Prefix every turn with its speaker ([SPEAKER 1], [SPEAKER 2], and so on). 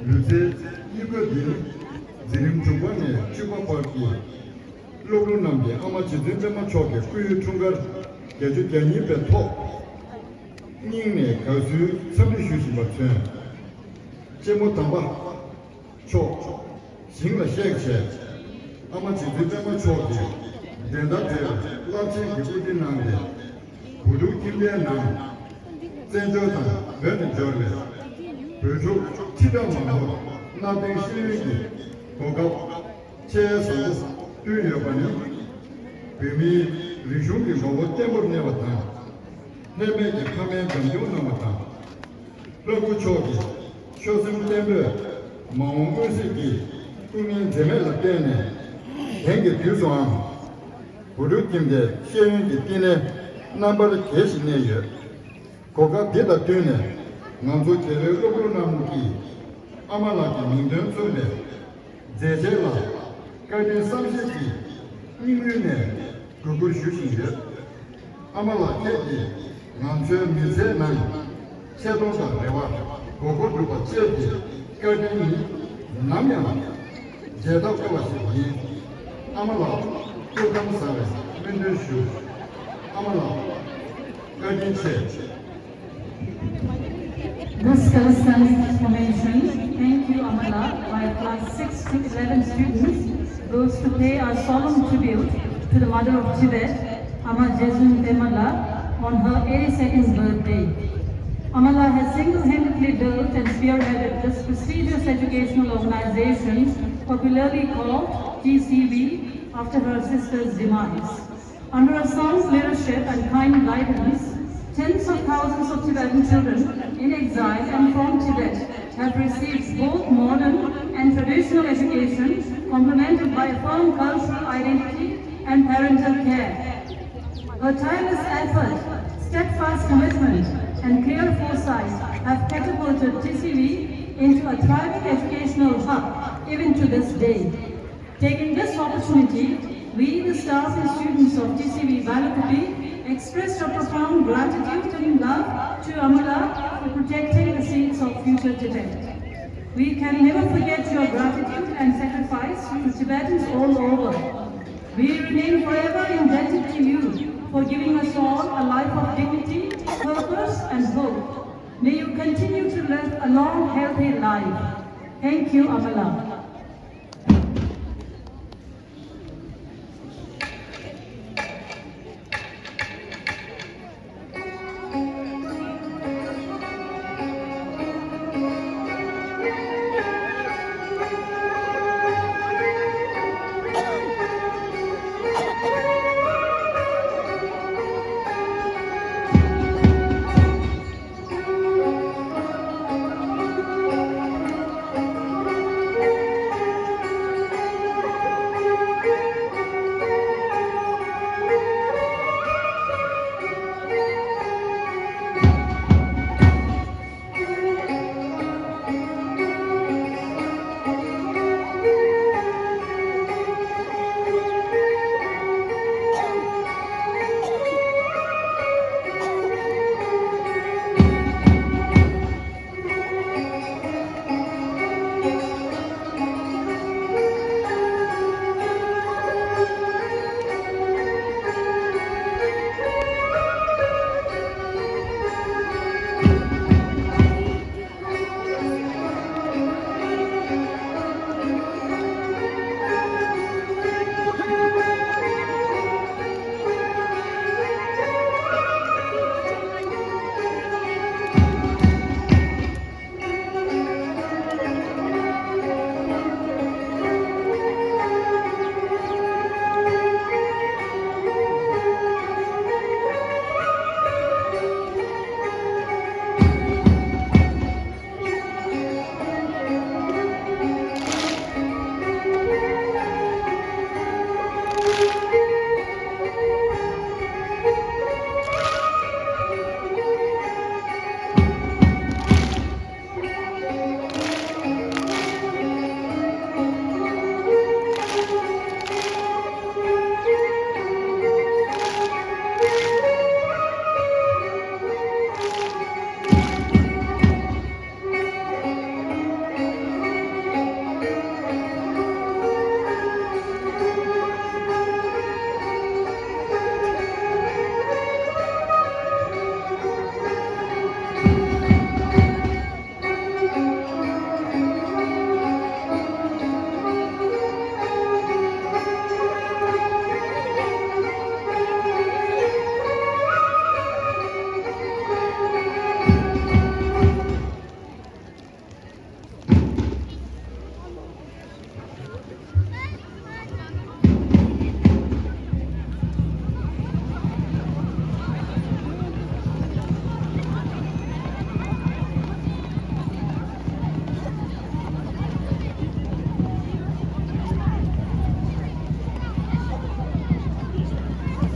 [SPEAKER 1] Luce, 이거 지금 중간에 주고받기 로로 남게 아마 지금쯤만 저게 그 중간 계속 개념 배토 닝네 가수 선비 휴식 맞춰 제목 담바 초 신가 셰체 아마 지금쯤만 저게 된다데 라치 기부디 남게 구두 김에 남 전조다 베드 저래 그저 티다만 나된 시위기 고갑 제에서 뛰어버니 비미 리슈기 보고 때문에 왔다 내매기 카메 전용 남았다 그리고 저기 쇼승 때문에 마음고시기 꿈이 재매를 때네 행기 비수함 부르kimde 시행기 뛰네 남바를 계시네요 고갑 되다 뛰네 남조 제대로 남기 아말라기 민전 소리 제제라 가진 삼십기 이문에 그걸 주시게 아말라 케디 남조 미세난 세동사 레와 고고르바 제디 가진 남양 제다가와시 아말라 고감사레 민들슈 아말라 가진 체
[SPEAKER 2] This corresponds information. Thank you, Amala, by class 6 to 11 students, goes to pay our solemn tribute to the mother of Tibet, Ama Jesun Temala, on her 82nd birthday. Amala has single-handedly built and spearheaded this prestigious educational organization, popularly called TCV, after her sister's demise. Under her son's leadership and kind guidance, tens of thousands of Tibetan children in exile and from Tibet have received both modern and traditional education, complemented by a firm cultural identity and parental care. Her tireless effort, steadfast commitment, and clear foresight have catapulted TCV into a thriving educational hub even to this day. Taking this opportunity, we, the staff and students of TCV Valakappi, expressed our profound gratitude and love to Amala for protecting the seeds of future Tibet. We can never forget your gratitude and sacrifice to Tibetans all over. We remain forever indebted to you for giving us all a life of dignity, purpose and hope. May you continue to live a long, healthy life. Thank you, Amala.